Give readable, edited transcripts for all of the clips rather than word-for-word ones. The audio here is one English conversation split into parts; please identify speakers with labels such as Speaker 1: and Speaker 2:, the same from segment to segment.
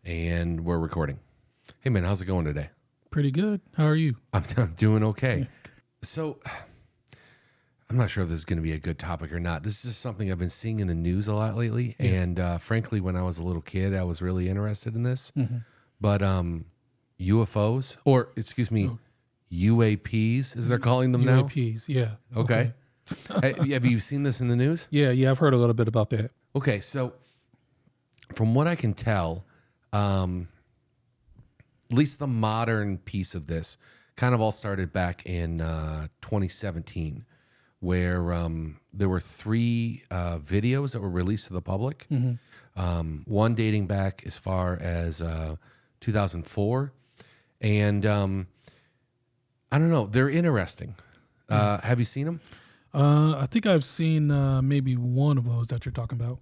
Speaker 1: and we're recording. Hey man, how's it going today?
Speaker 2: Pretty good. How are you?
Speaker 1: I'm doing okay. So I'm not sure if this is going to be a good topic or not. This is just something I've been seeing in the news a lot lately.
Speaker 2: Yeah.
Speaker 1: And frankly, when I was a little kid, I was really interested in this. But UFOs, or excuse me, UAPs, as they're calling them now.
Speaker 2: UAPs, yeah.
Speaker 1: Okay. Have you seen this in the news?
Speaker 2: Yeah, I've heard a little bit about that.
Speaker 1: Okay, so from what I can tell, at least the modern piece of this kind of all started back in 2017, where there were 3 videos that were released to the public. One dating back as far as 2004. And I don't know, they're interesting. Have you seen them?
Speaker 2: I think I've seen maybe one of those that you're talking about.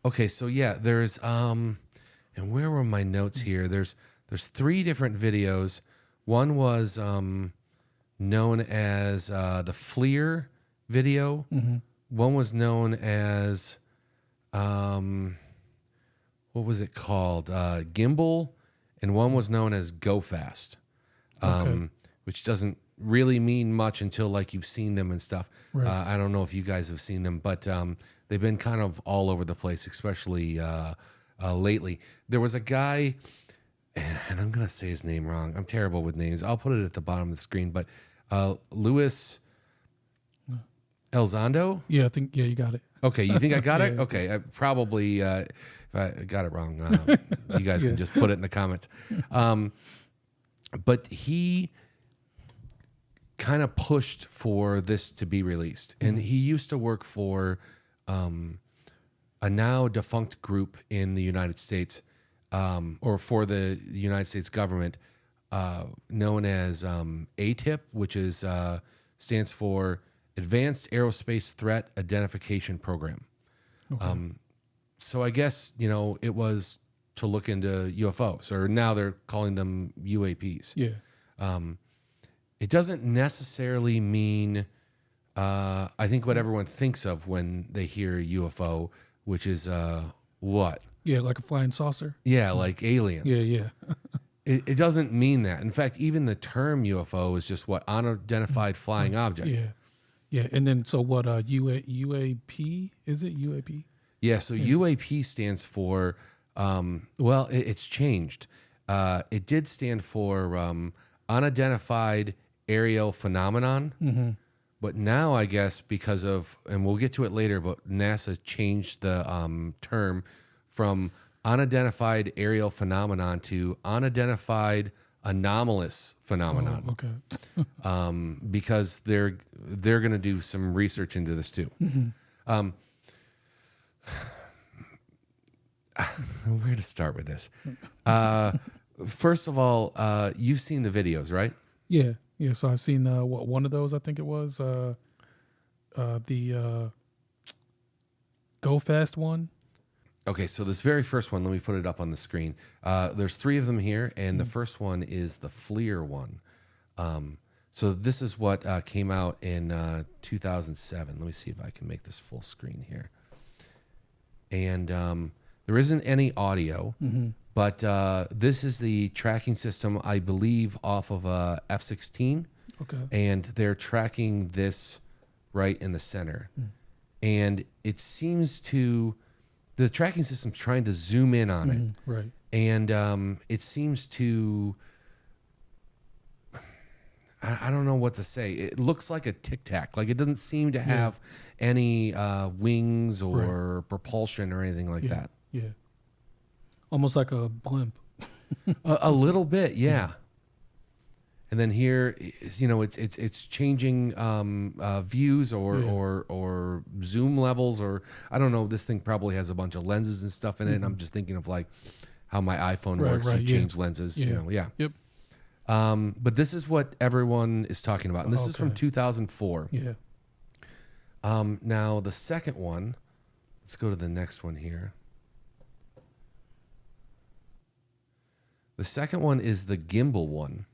Speaker 1: Okay, so yeah, there's and where were my notes here? There's 3 different videos. One was known as the FLIR video. One was known as what was it called? Gimbal, and one was known as Go Fast, which doesn't really mean much until like you've seen them and stuff.
Speaker 2: Right.
Speaker 1: I don't know if you guys have seen them, but they've been kind of all over the place, especially lately. There was a guy, and I'm going to say his name wrong. I'm terrible with names. I'll put it at the bottom of the screen, but Luis Elizondo?
Speaker 2: Yeah, I think, you got it.
Speaker 1: Okay, you think I got it?
Speaker 2: Yeah.
Speaker 1: Okay, I probably, if I got it wrong, you guys can just put it in the comments. But he kind of pushed for this to be released. And he used to work for a now defunct group in the United States, or for the United States government, known as ATIP, which is stands for Advanced Aerospace Threat Identification Program.
Speaker 2: Okay.
Speaker 1: So I guess, it was to look into UFOs, or now they're calling them UAPs.
Speaker 2: Yeah.
Speaker 1: It doesn't necessarily mean, I think, what everyone thinks of when they hear UFO, which is what?
Speaker 2: Yeah, like a flying saucer.
Speaker 1: Yeah, like aliens.
Speaker 2: Yeah.
Speaker 1: It doesn't mean that. In fact, even the term UFO is just what? Unidentified flying object.
Speaker 2: Yeah. And then, so what, UAP, is it UAP?
Speaker 1: Yeah, so UAP stands for, it's changed. It did stand for unidentified aerial phenomenon, but now I guess because of, and we'll get to it later, but NASA changed the term from unidentified aerial phenomenon to unidentified anomalous phenomenon.
Speaker 2: Oh, okay.
Speaker 1: Because they're going to do some research into this too. Where to start with this? First of all, you've seen the videos, right?
Speaker 2: Yeah. So I've seen one of those. I think it was the Go Fast one.
Speaker 1: Okay, so this very first one, let me put it up on the screen. There's 3 of them here, and the first one is the FLIR one. So this is what came out in 2007. Let me see if I can make this full screen here. And there isn't any audio, but this is the tracking system, I believe, off of a F-16.
Speaker 2: Okay.
Speaker 1: And they're tracking this right in the center. And it seems to, the tracking system's trying to zoom in on it.
Speaker 2: Right.
Speaker 1: And it seems to, I don't know what to say. It looks like a Tic Tac. Like it doesn't seem to have any wings or propulsion or anything like that.
Speaker 2: Yeah. Almost like a blimp.
Speaker 1: A little bit, yeah. And then here, it's changing views or zoom levels, or I don't know. This thing probably has a bunch of lenses and stuff in it. And I'm just thinking of like how my iPhone works to change lenses.
Speaker 2: Yep.
Speaker 1: But this is what everyone is talking about, and this is from 2004.
Speaker 2: Yeah.
Speaker 1: Now the second one, let's go to the next one here. The second one is the gimbal one.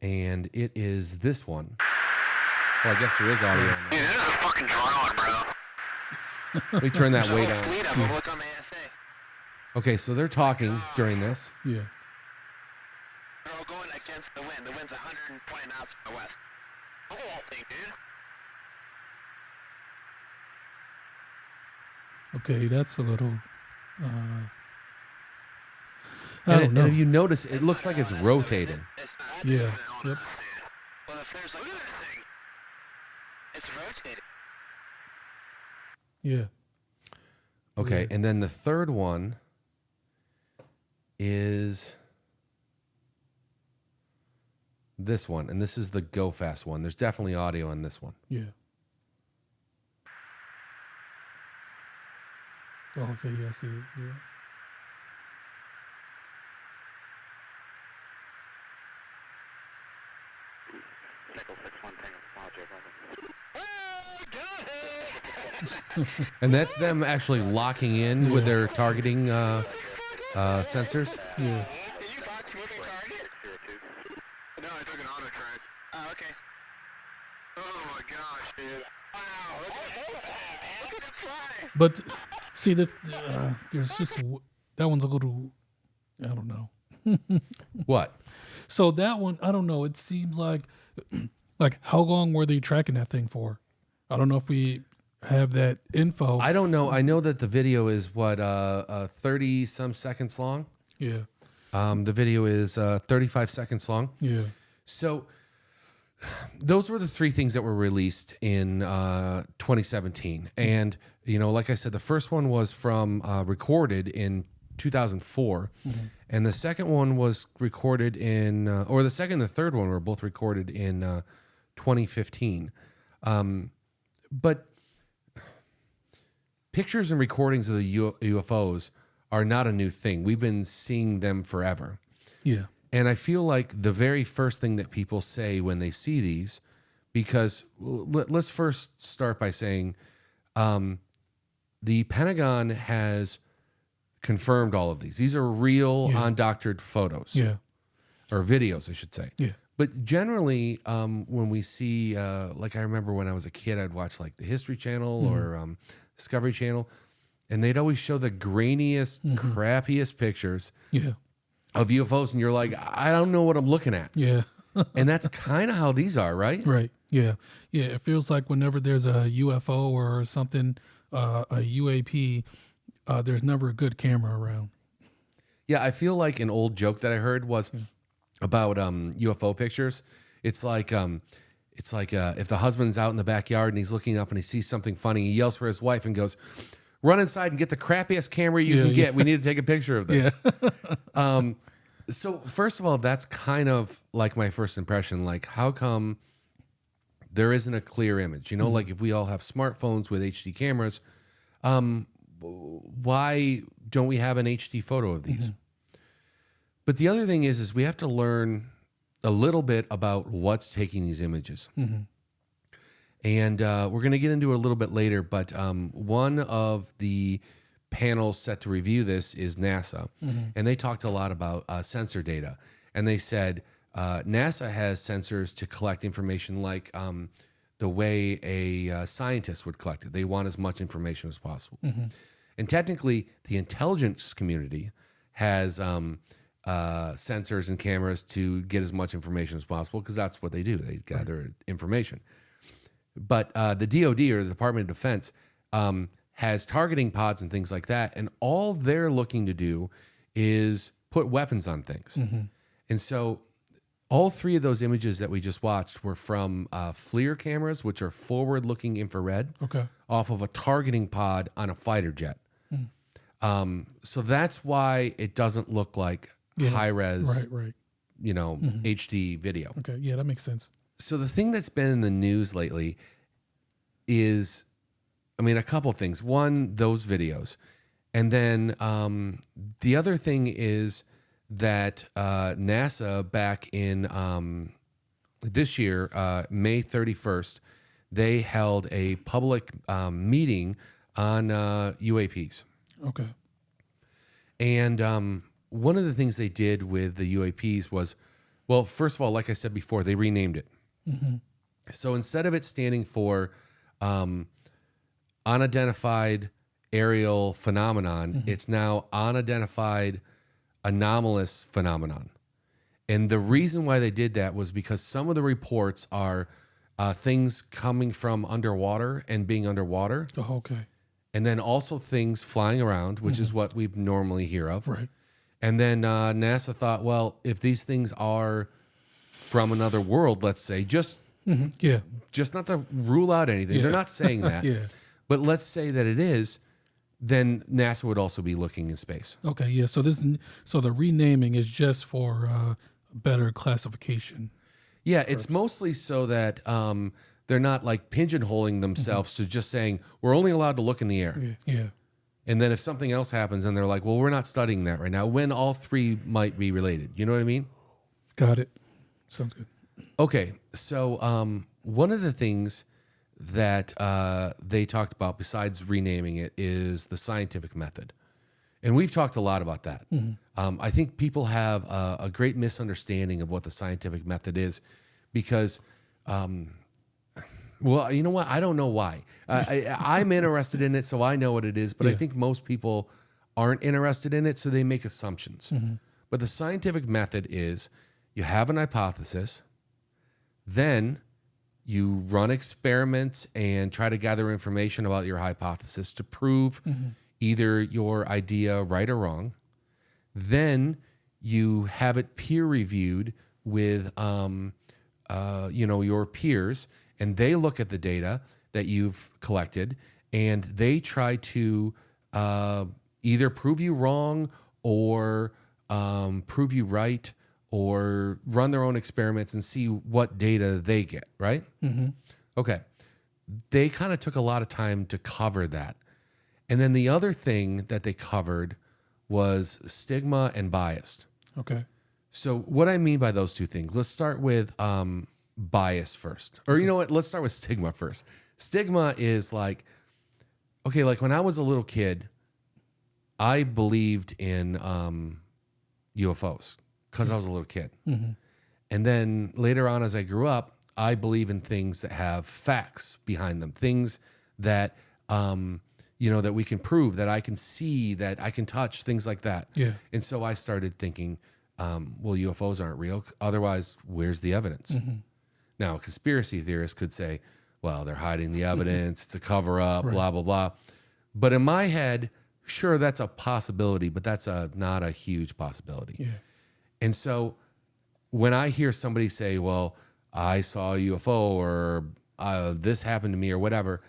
Speaker 1: And it is this one. Well, I guess there is audio.
Speaker 3: Dude, this is a fucking drone, bro.
Speaker 1: Let me turn that way down.
Speaker 3: Fleet up, look on the ASA.
Speaker 1: Okay, so they're talking during this.
Speaker 2: Yeah.
Speaker 3: They're all going against the wind. The wind's 120 knots from the west. Look at that thing, dude.
Speaker 2: Okay, that's a little. I
Speaker 1: And,
Speaker 2: don't
Speaker 1: and
Speaker 2: know.
Speaker 1: if you notice, it looks like it's rotating.
Speaker 3: It's not.
Speaker 2: Yeah. Yep.
Speaker 3: Well, if there's look at that thing. It's rotating.
Speaker 2: Yeah.
Speaker 1: Okay, and then the third one is this one, and this is the go fast one. There's definitely audio on this one.
Speaker 2: Yeah. Oh, okay. Yeah. I see it. Yeah.
Speaker 1: And that's them actually locking in with their targeting sensors.
Speaker 2: Yeah.
Speaker 3: Did you box moving target? No, I took an auto track. Oh, okay. Oh my gosh, dude. Wow, look at that, man. Look at it fly.
Speaker 2: But see that there's just that one's a little. I don't know.
Speaker 1: What?
Speaker 2: So that one, I don't know. It seems like how long were they tracking that thing for? I don't know if we have that info.
Speaker 1: I don't know. I know that the video is what 30 some seconds long.
Speaker 2: Yeah.
Speaker 1: The video is 35 seconds long.
Speaker 2: Yeah.
Speaker 1: So those were the three things that were released in 2017. And, like I said, the first one was from recorded in 2004. And the second one was recorded in, or the second and the third one were both recorded in 2015. But pictures and recordings of the UFOs are not a new thing. We've been seeing them forever.
Speaker 2: Yeah.
Speaker 1: And I feel like the very first thing that people say when they see these, because let's first start by saying the Pentagon has confirmed all of these. These are real undoctored photos.
Speaker 2: Yeah.
Speaker 1: Or videos, I should say.
Speaker 2: Yeah.
Speaker 1: But generally, when we see, like I remember when I was a kid, I'd watch like the History Channel or Discovery Channel, and they'd always show the grainiest, crappiest pictures
Speaker 2: Yeah.
Speaker 1: of UFOs, and you're like, I don't know what I'm looking at.
Speaker 2: Yeah.
Speaker 1: And that's kind of how these are, right?
Speaker 2: Right. Yeah. Yeah. It feels like whenever there's a UFO or something, a UAP, there's never a good camera around.
Speaker 1: Yeah, I feel like an old joke that I heard was about UFO pictures. It's like if the husband's out in the backyard and he's looking up and he sees something funny, he yells for his wife and goes, "Run inside and get the crappiest camera you can get. We need to take a picture of this." So first of all, that's kind of like my first impression. Like, how come there isn't a clear image? Like if we all have smartphones with HD cameras, why don't we have an HD photo of these? But the other thing is we have to learn a little bit about what's taking these images. And we're going to get into it a little bit later, but one of the panels set to review this is NASA. And they talked a lot about sensor data. And they said NASA has sensors to collect information like the way a scientist would collect it. They want as much information as possible. And technically, the intelligence community has sensors and cameras to get as much information as possible because that's what they do. They gather information. But the DoD, or the Department of Defense, has targeting pods and things like that. And all they're looking to do is put weapons on things. And so all three of those images that we just watched were from FLIR cameras, which are forward-looking infrared, off of a targeting pod on a fighter jet. So that's why it doesn't look like high-res, HD video.
Speaker 2: Okay. Yeah, that makes sense.
Speaker 1: So the thing that's been in the news lately is, a couple things. One, those videos. And then the other thing is that NASA back in this year, May 31st, they held a public meeting on UAPs.
Speaker 2: Okay.
Speaker 1: And one of the things they did with the UAPs was, well, first of all, like I said before, they renamed it. So instead of it standing for unidentified aerial phenomenon. It's now unidentified anomalous phenomenon. And the reason why they did that was because some of the reports are things coming from underwater and being underwater,
Speaker 2: Oh, okay.
Speaker 1: and then also things flying around, which is what we normally hear of.
Speaker 2: Right.
Speaker 1: And then NASA thought, well, if these things are from another world, let's say, just
Speaker 2: Yeah.
Speaker 1: not to rule out anything.
Speaker 2: Yeah.
Speaker 1: They're not saying that.
Speaker 2: Yeah.
Speaker 1: But let's say that it is, then NASA would also be looking in space.
Speaker 2: Okay. Yeah. So the renaming is just for better classification.
Speaker 1: Yeah, it's mostly so that they're not like pigeonholing themselves to just saying, we're only allowed to look in the air.
Speaker 2: Yeah. Yeah.
Speaker 1: And then if something else happens and they're like, well, we're not studying that right now, when all three might be related. You know what I mean?
Speaker 2: Got it. Sounds good.
Speaker 1: Okay, so one of the things that they talked about besides renaming it is the scientific method. And we've talked a lot about that. I think people have a great misunderstanding of what the scientific method is because, well, you know what? I don't know why. I'm interested in it, so I know what it is, but I think most people aren't interested in it, so they make assumptions. But the scientific method is you have an hypothesis, then you run experiments and try to gather information about your hypothesis to prove either your idea right or wrong. Then you have it peer reviewed with, your peers, and they look at the data that you've collected, and they try to either prove you wrong or prove you right, or run their own experiments and see what data they get, right? Okay. They kind of took a lot of time to cover that. And then the other thing that they covered was stigma and bias.
Speaker 2: Okay.
Speaker 1: So what I mean by those two things, let's start with bias first. Or you know what? Let's start with stigma first. Stigma is like, okay, like when I was a little kid, I believed in UFOs because I was a little kid. And then later on, as I grew up, I believe in things that have facts behind them, things that, that we can prove, that I can see, that I can touch, things like that.
Speaker 2: Yeah.
Speaker 1: And so I started thinking, well, UFOs aren't real. Otherwise, where's the evidence? Now, a conspiracy theorist could say, well, they're hiding the evidence. It's a cover up, blah, blah, blah. But in my head, sure, that's a possibility, but that's not a huge possibility.
Speaker 2: Yeah.
Speaker 1: And so when I hear somebody say, well, I saw a UFO or this happened to me or whatever,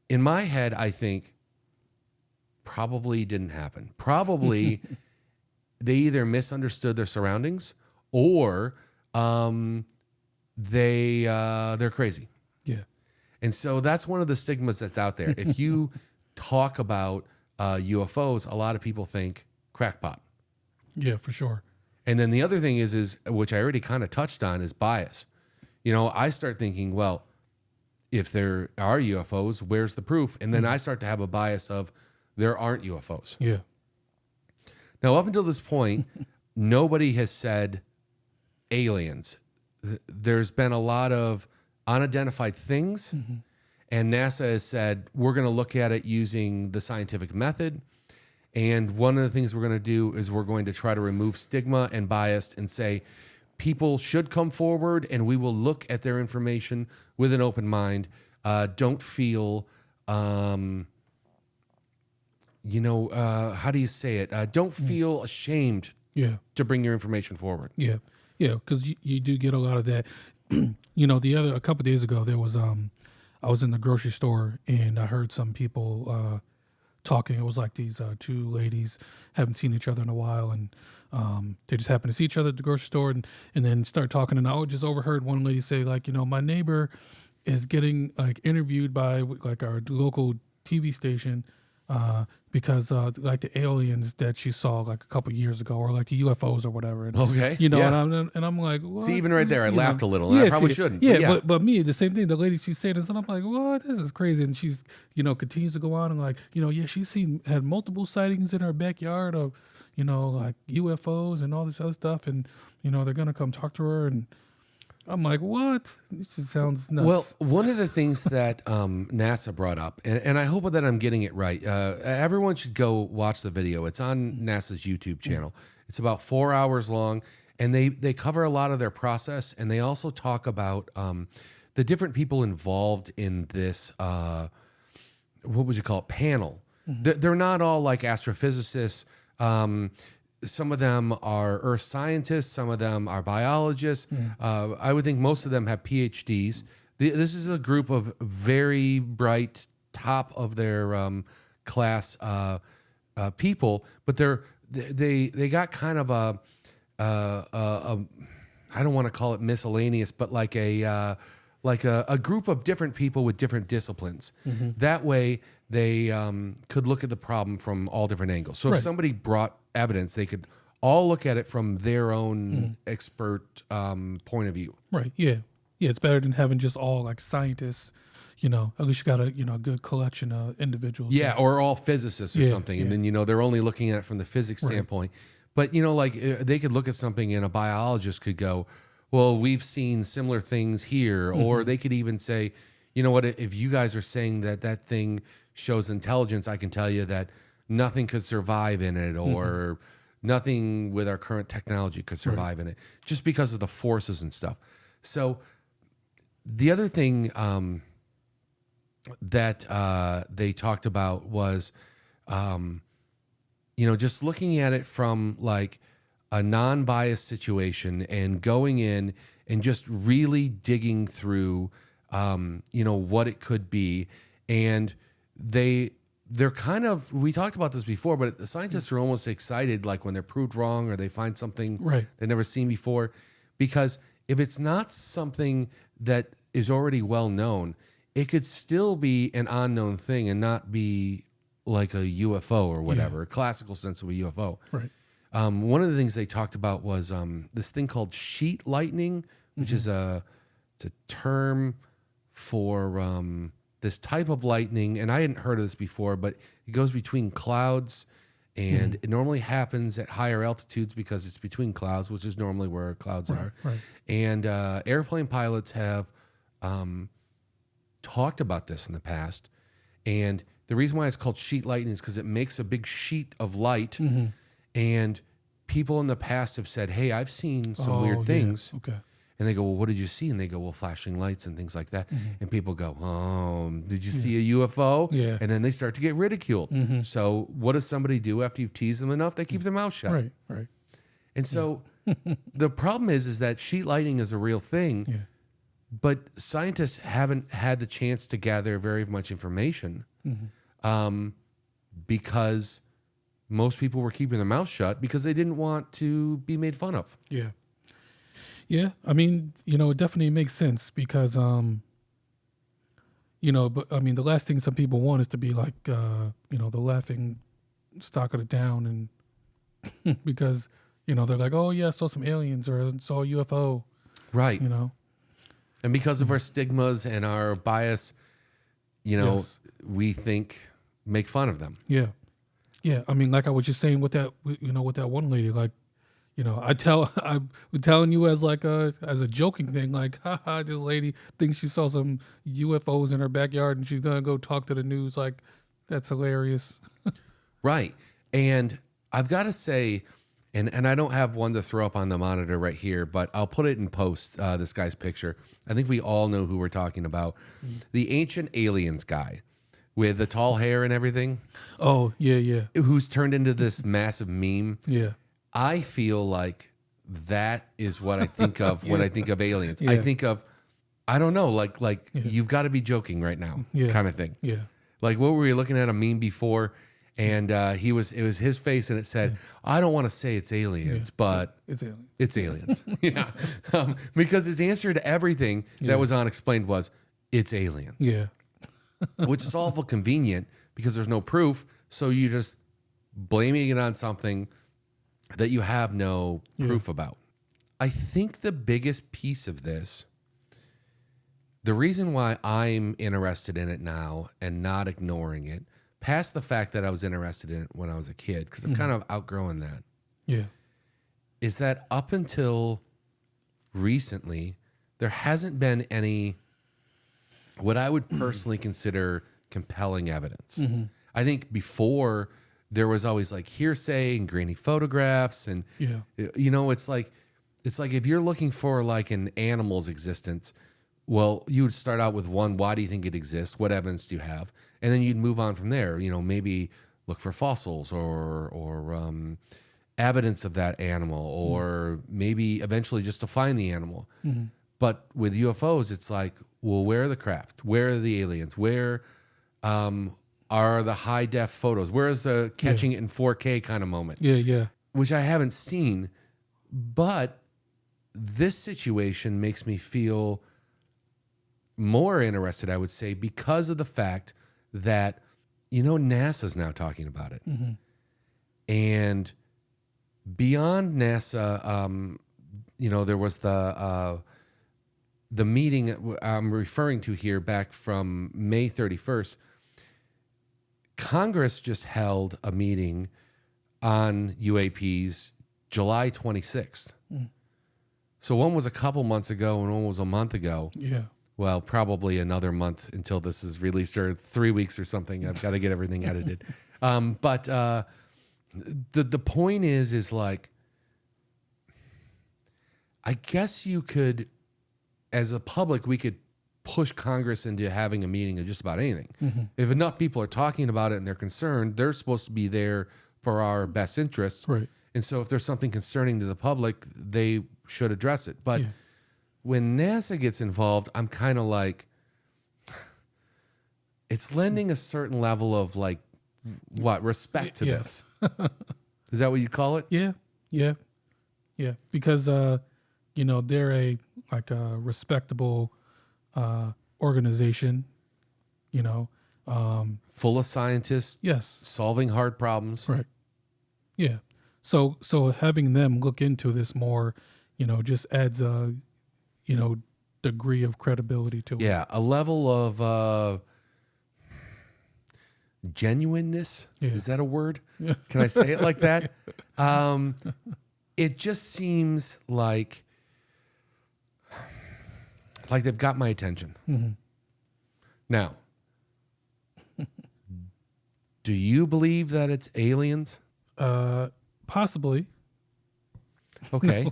Speaker 1: in my head, I think probably didn't happen. Probably they either misunderstood their surroundings or they're crazy.
Speaker 2: Yeah.
Speaker 1: And so that's one of the stigmas that's out there. If you talk about UFOs, a lot of people think crackpot.
Speaker 2: Yeah, for sure.
Speaker 1: And then the other thing is which I already kind of touched on, is bias. I start thinking, well, if there are UFOs, where's the proof? And then I start to have a bias of there aren't UFOs.
Speaker 2: Yeah.
Speaker 1: Now, up until this point, nobody has said aliens. There's been a lot of unidentified things, and NASA has said, we're going to look at it using the scientific method. And one of the things we're going to do is we're going to try to remove stigma and bias and say people should come forward and we will look at their information with an open mind. Don't feel, how do you say it? Don't feel ashamed to bring your information forward.
Speaker 2: Yeah. Yeah. Because you do get a lot of that. A couple of days ago, there was, I was in the grocery store and I heard some people talking. It was like these two ladies haven't seen each other in a while, and they just happened to see each other at the grocery store, and then start talking. And I just overheard one lady say, like, my neighbor is getting like interviewed by like our local TV station because like the aliens that she saw like a couple years ago, or like the UFOs or whatever. And,
Speaker 1: Okay.
Speaker 2: and I'm like, what?
Speaker 1: See, even right there, I laughed a little, and
Speaker 2: Yeah,
Speaker 1: I probably
Speaker 2: see,
Speaker 1: shouldn't.
Speaker 2: Yeah, but me, the same thing. The lady, she's saying this, and I'm like, what? This is crazy. And she's, continues to go on and like, she's had multiple sightings in her backyard of, like UFOs and all this other stuff, and they're gonna come talk to her, and I'm like, what? This just sounds nuts.
Speaker 1: Well, one of the things that NASA brought up, and I hope that I'm getting it right. Everyone should go watch the video. It's on NASA's YouTube channel. It's about 4 hours long, and they cover a lot of their process, and they also talk about the different people involved in this. What would you call it? Panel. They're not all like astrophysicists. Some of them are earth scientists. Some of them are biologists. I would think most of them have PhDs. This is a group of very bright, top of their class people, but they got kind of a I don't want to call it miscellaneous, but like a group of different people with different disciplines. That way, they could look at the problem from all different angles. So if somebody brought evidence, they could all look at it from their own expert point of view.
Speaker 2: Right. Yeah. Yeah. It's better than having just all like scientists. At least you got a good collection of individuals.
Speaker 1: Yeah, or all physicists or something, and then they're only looking at it from the physics standpoint. But they could look at something, and a biologist could go, well, we've seen similar things here, or they could even say, you know what, if you guys are saying that thing shows intelligence, I can tell you that nothing could survive in it, or nothing with our current technology could survive in it, just because of the forces and stuff. So the other thing that they talked about was, just looking at it from like a non-biased situation and going in and just really digging through, what it could be. And they're kind of, we talked about this before, but the scientists are almost excited, like when they're proved wrong or they find something they've never seen before, because if it's not something that is already well known, it could still be an unknown thing and not be like a UFO or whatever, a classical sense of a UFO.
Speaker 2: Right.
Speaker 1: One of the things they talked about was this thing called sheet lightning, which is it's a term for this type of lightning, and I hadn't heard of this before, but it goes between clouds, and it normally happens at higher altitudes because it's between clouds, which is normally where clouds are.
Speaker 2: Right.
Speaker 1: And airplane pilots have talked about this in the past, and the reason why it's called sheet lightning is because it makes a big sheet of light, and people in the past have said, hey, I've seen some weird things.
Speaker 2: Okay.
Speaker 1: And they go, well, what did you see? And they go, well, flashing lights and things like that. And people go, oh, did you see a UFO?
Speaker 2: Yeah.
Speaker 1: And then they start to get ridiculed. So what does somebody do after you've teased them enough? They keep their mouth shut.
Speaker 2: Right.
Speaker 1: And so the problem is that sheet lightning is a real thing, but scientists haven't had the chance to gather very much information because most people were keeping their mouth shut because they didn't want to be made fun of.
Speaker 2: Yeah. Yeah, I mean, it definitely makes sense because, but I mean, the last thing some people want is to be like, the laughing stock of the town, and because, they're like, oh yeah, I saw some aliens or I saw a UFO,
Speaker 1: right? And because of our stigmas and our bias, we make fun of them.
Speaker 2: Yeah, yeah. I mean, like I was just saying with that, with that one lady, like. I'm telling you as a joking thing, like, haha, this lady thinks she saw some UFOs in her backyard and she's gonna go talk to the news. Like, that's hilarious.
Speaker 1: Right. And I've got to say, and I don't have one to throw up on the monitor right here, but I'll put it in post, this guy's picture. I think we all know who we're talking about. The Ancient Aliens guy with the tall hair and everything.
Speaker 2: Oh, yeah.
Speaker 1: Who's turned into this massive meme.
Speaker 2: Yeah.
Speaker 1: I feel like that is what I think of when I think of aliens.
Speaker 2: Yeah.
Speaker 1: I think of, I don't know, like you've got to be joking right now, kind of thing.
Speaker 2: Yeah.
Speaker 1: Like what were we looking at a meme before, and it was his face, and it said, I don't want to say it's aliens, but
Speaker 2: it's aliens.
Speaker 1: It's aliens. Yeah, because his answer to everything that was unexplained was, it's aliens.
Speaker 2: Yeah.
Speaker 1: Which is awful convenient because there's no proof, so you just blaming it on something that you have no proof about. I think the biggest piece of this, the reason why I'm interested in it now and not ignoring it, past the fact that I was interested in it when I was a kid, because I'm kind of outgrowing that,
Speaker 2: Yeah.
Speaker 1: is that up until recently, there hasn't been any what I would personally consider compelling evidence. I think before there was always like hearsay and grainy photographs, and
Speaker 2: Yeah.
Speaker 1: you know, it's like if you're looking for like an animal's existence, well, you would start out with one, why do you think it exists? What evidence do you have? And then you'd move on from there. You know, maybe look for fossils or evidence of that animal, or maybe eventually just to find the animal. But with UFOs, it's like, well, where are the craft? Where are the aliens? Where are the high def photos? Where is the catching it in 4K kind of moment?
Speaker 2: Yeah. Yeah.
Speaker 1: Which I haven't seen. But this situation makes me feel more interested, I would say, because of the fact that, you know, NASA's now talking about it. And beyond NASA, you know, there was the meeting I'm referring to here back from May 31st. Congress just held a meeting on UAPs July 26th. So one was a couple months ago and one was a month ago.
Speaker 2: Yeah.
Speaker 1: Well, probably another month until this is released, or 3 weeks or something. I've got to get everything edited. But the point is like, I guess you could, as a public, we could push Congress into having a meeting of just about anything. If enough people are talking about it and they're concerned, they're supposed to be there for our best interests.
Speaker 2: Right.
Speaker 1: And so if there's something concerning to the public, they should address it. But when NASA gets involved, I'm kind of like, it's lending a certain level of like, what, respect to this. Is that what you call it?
Speaker 2: Yeah. Yeah. Yeah. Because, you know, they're a respectable organization, you know.
Speaker 1: Full of scientists.
Speaker 2: Yes.
Speaker 1: Solving hard problems.
Speaker 2: Right. Yeah. So having them look into this more, you know, just adds a, you know, degree of credibility to it.
Speaker 1: Yeah, a level of genuineness.
Speaker 2: Yeah.
Speaker 1: Is that a word? Can I say it like that? It just seems like they've got my attention. Now, do you believe that it's aliens?
Speaker 2: Possibly.
Speaker 1: Okay.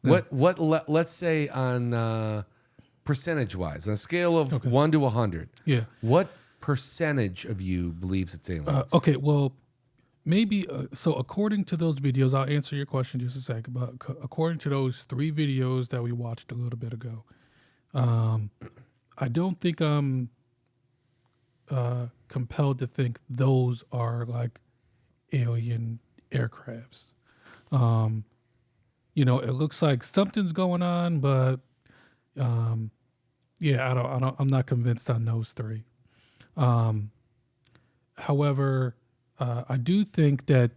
Speaker 1: Let's say on percentage wise, on a scale of 1 to 100.
Speaker 2: Yeah.
Speaker 1: What percentage of you believes it's aliens?
Speaker 2: Okay. Well, maybe. So according to those videos, I'll answer your question just a second. But according to those 3 videos that we watched a little bit ago, I don't think I'm compelled to think those are like alien aircrafts. You know, it looks like something's going on, but yeah, I'm not convinced on those 3. However, I do think that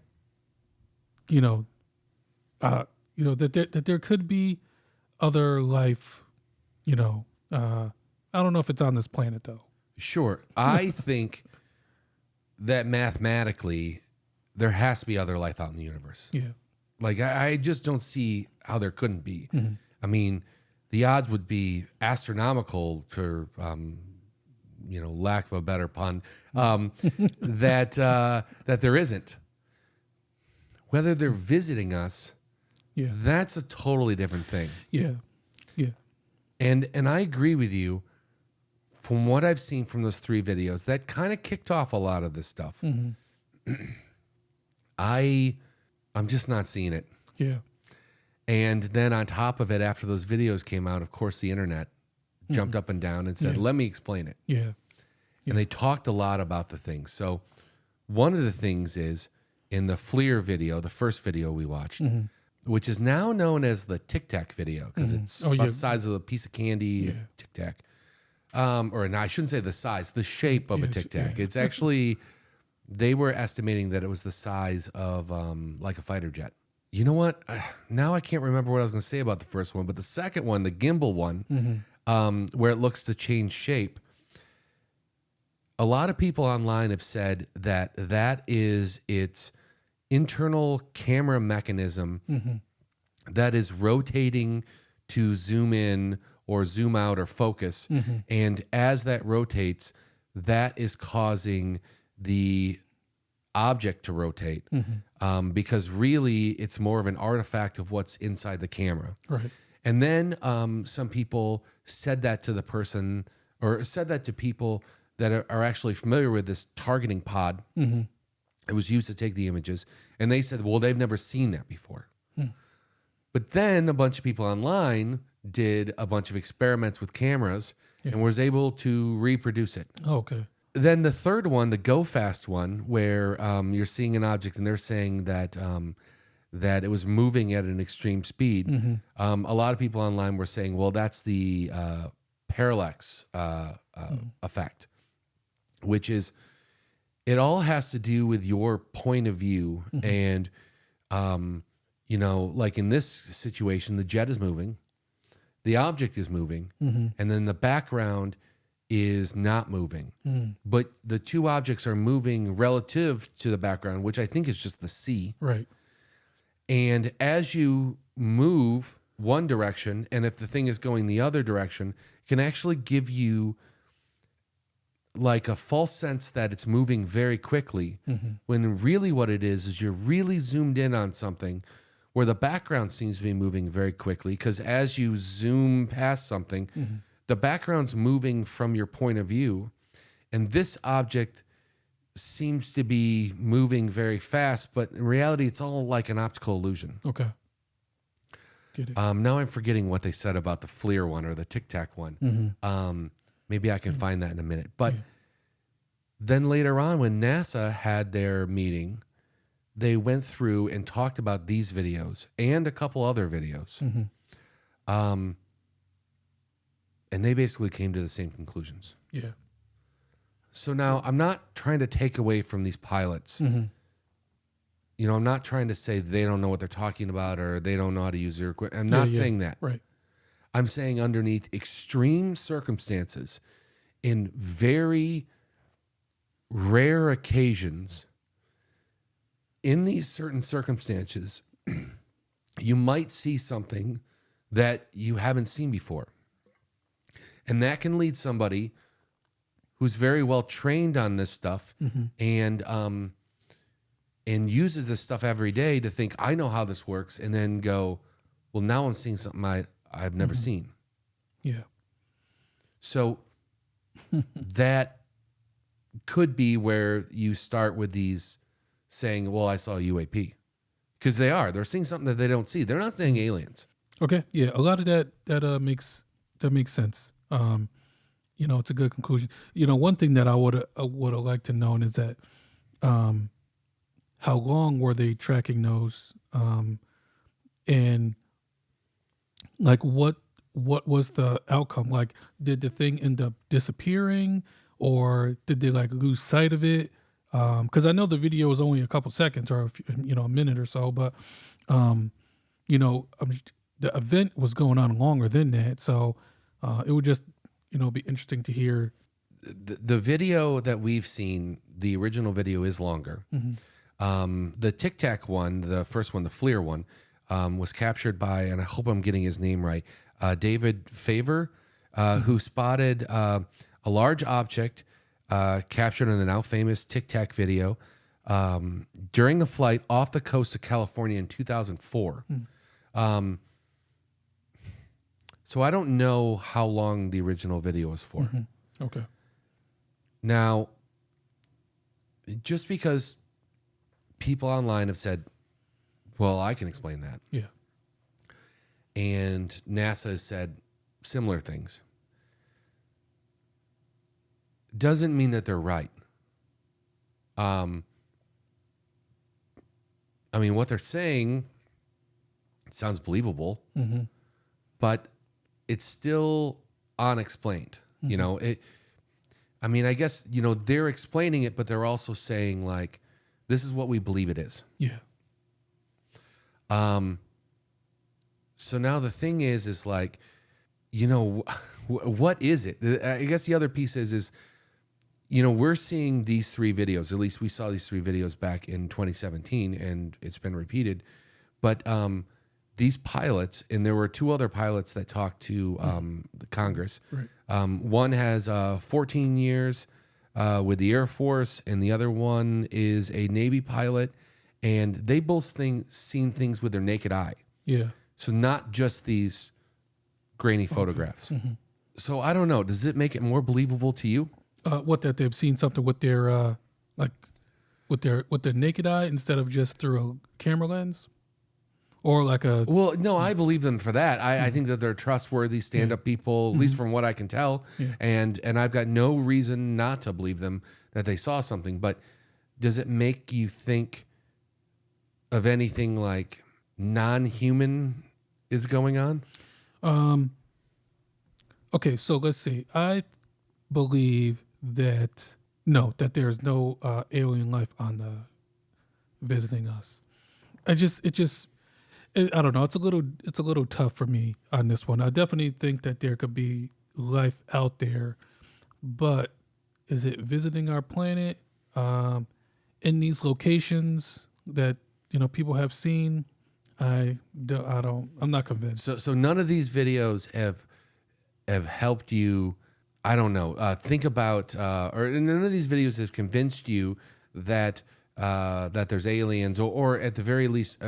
Speaker 2: that there could be other life. You know, I don't know if it's on this planet though.
Speaker 1: Sure. I think that mathematically there has to be other life out in the universe.
Speaker 2: Yeah.
Speaker 1: Like, I just don't see how there couldn't be. I mean, the odds would be astronomical, for, lack of a better pun, that there isn't. Whether they're visiting us, that's a totally different thing.
Speaker 2: Yeah. Yeah.
Speaker 1: And I agree with you. From what I've seen from those 3 videos, that kind of kicked off a lot of this stuff. I'm just not seeing it.
Speaker 2: Yeah.
Speaker 1: And then on top of it, after those videos came out, of course, the internet jumped up and down and said, let me explain it.
Speaker 2: Yeah.
Speaker 1: And they talked a lot about the things. So one of the things is in the FLIR video, the first video we watched, which is now known as the Tic Tac video, because it's about the size of a piece of candy, Tic Tac. Or no, I shouldn't say the size, the shape of a Tic Tac. It's actually, they were estimating that it was the size of like a fighter jet. You know what? Now I can't remember what I was going to say about the first one, but the second one, the gimbal one, where it looks to change shape, a lot of people online have said that is its internal camera mechanism that is rotating to zoom in or zoom out or focus. And as that rotates, that is causing the object to rotate, because really it's more of an artifact of what's inside the camera.
Speaker 2: Right.
Speaker 1: And then some people said that to the person, or said that to people that are actually familiar with this targeting pod. It was used to take the images. And they said, well, they've never seen that before. But then a bunch of people online did a bunch of experiments with cameras and was able to reproduce it.
Speaker 2: Oh, okay.
Speaker 1: Then the third one, the go fast one, where you're seeing an object and they're saying that that it was moving at an extreme speed. A lot of people online were saying, well, that's the parallax effect, which is, it all has to do with your point of view. And, you know, like in this situation, the jet is moving, the object is moving, and then the background is not moving. But the two objects are moving relative to the background, which I think is just the sea.
Speaker 2: Right.
Speaker 1: And as you move one direction, and if the thing is going the other direction, it can actually give you like a false sense that it's moving very quickly, when really what it is you're really zoomed in on something where the background seems to be moving very quickly, because as you zoom past something, the background's moving from your point of view, and this object seems to be moving very fast, but in reality, it's all like an optical illusion.
Speaker 2: Okay. Get it.
Speaker 1: Now I'm forgetting what they said about the FLIR one or the Tic Tac one. Maybe I can find that in a minute. But then later on, when NASA had their meeting, they went through and talked about these videos and a couple other videos. And they basically came to the same conclusions.
Speaker 2: Yeah.
Speaker 1: So now I'm not trying to take away from these pilots. You know, I'm not trying to say they don't know what they're talking about or they don't know how to use their equipment. I'm not saying that.
Speaker 2: Right.
Speaker 1: I'm saying underneath extreme circumstances, in very rare occasions, in these certain circumstances, you might see something that you haven't seen before. And that can lead somebody who's very well trained on this stuff and uses this stuff every day to think, I know how this works, and then go, well, now I'm seeing something I've never seen.
Speaker 2: Yeah.
Speaker 1: So that could be where you start with these saying, well, I saw a UAP. Because they're seeing something that they don't see. They're not saying aliens.
Speaker 2: Okay. Yeah. A lot of that makes sense. You know, it's a good conclusion. You know, one thing that I would have liked to know is that how long were they tracking those, and like what was the outcome? Like, did the thing end up disappearing, or did they like lose sight of it? Because I know the video was only a couple seconds or a minute or so, but you know, the event was going on longer than that, so it would just be interesting to hear.
Speaker 1: The video that we've seen, the original video is longer. The Tic Tac one, the first one, the FLIR one, was captured by, and I hope I'm getting his name right, David Favor, who spotted a large object captured in the now famous Tic Tac video during a flight off the coast of California in 2004. So I don't know how long the original video was for.
Speaker 2: Okay.
Speaker 1: Now, just because people online have said, well, I can explain that.
Speaker 2: Yeah.
Speaker 1: And NASA has said similar things, doesn't mean that they're right. I mean, what they're saying sounds believable, but it's still unexplained. You know, I mean, I guess, they're explaining it, but they're also saying, like, this is what we believe it is.
Speaker 2: Yeah.
Speaker 1: So now the thing is like, what is it? I guess the other piece is, we're seeing these three videos. At least we saw these three videos back in 2017, and it's been repeated. But these pilots, and there were two other pilots that talked to the Congress.
Speaker 2: Right.
Speaker 1: One has 14 years with the Air Force, and the other one is a Navy pilot, and they both seen things with their naked eye.
Speaker 2: Yeah.
Speaker 1: So not just these grainy photographs. So I don't know. Does it make it more believable to you?
Speaker 2: What, that they've seen something with their with their naked eye instead of just through a camera lens, or like a
Speaker 1: Well, no, I believe them for that. I think that they're trustworthy, stand-up people, at least from what I can tell.
Speaker 2: Yeah.
Speaker 1: And I've got no reason not to believe them that they saw something. But does it make you think of anything like non-human is going on?
Speaker 2: Okay, so let's see. I believe that there's no alien life on the visiting us. I don't know. It's a little tough for me on this one. I definitely think that there could be life out there, but is it visiting our planet in these locations that people have seen? I'm not convinced.
Speaker 1: So none of these videos have helped you. I don't know. Think about, or none of these videos have convinced you that that there's aliens, or at the very least,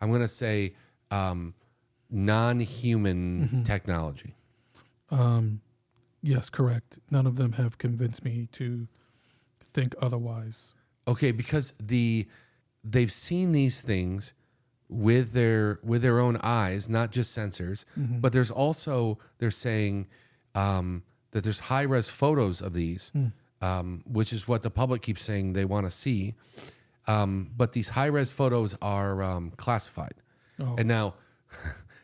Speaker 1: I'm going to say non-human technology.
Speaker 2: Yes, correct. None of them have convinced me to think otherwise.
Speaker 1: Okay, because they've seen these things with their own eyes, not just sensors, but there's also, they're saying that there's high-res photos of these, which is what the public keeps saying they want to see. But these high-res photos are classified.
Speaker 2: Oh.
Speaker 1: And now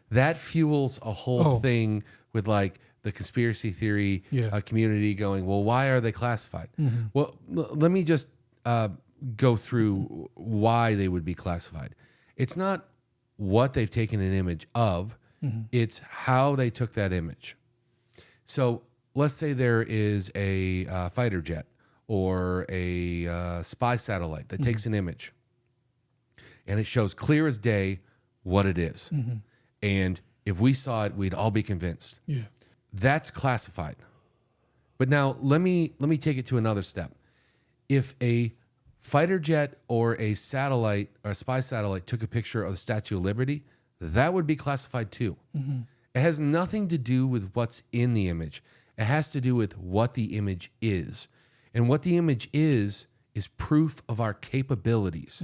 Speaker 1: that fuels a whole thing with like the conspiracy theory community going, well, why are they classified? Well, let me just go through why they would be classified. It's not what they've taken an image of, it's how they took that image. So let's say there is a fighter jet or a spy satellite that takes an image, and it shows clear as day what it is. And if we saw it, we'd all be convinced.
Speaker 2: Yeah.
Speaker 1: That's classified. But now let me take it to another step. If a fighter jet or a satellite or a spy satellite took a picture of the Statue of Liberty, that would be classified too. It has nothing to do with what's in the image. It has to do with what the image is. And what the image is proof of our capabilities.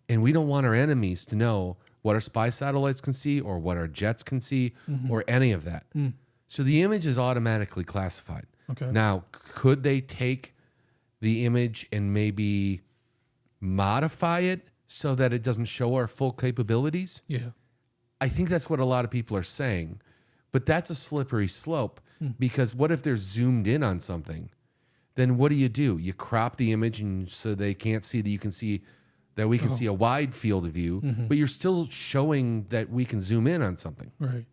Speaker 1: And we don't want our enemies to know what our spy satellites can see or what our jets can see or any of that. So the image is automatically classified.
Speaker 2: Okay.
Speaker 1: Now, could they take the image and maybe modify it so that it doesn't show our full capabilities?
Speaker 2: Yeah.
Speaker 1: I think that's what a lot of people are saying. But that's a slippery slope, because what if they're zoomed in on something? Then what do? You crop the image and so they can't see that you can see that we can see a wide field of view, but you're still showing that we can zoom in on something.
Speaker 2: Right.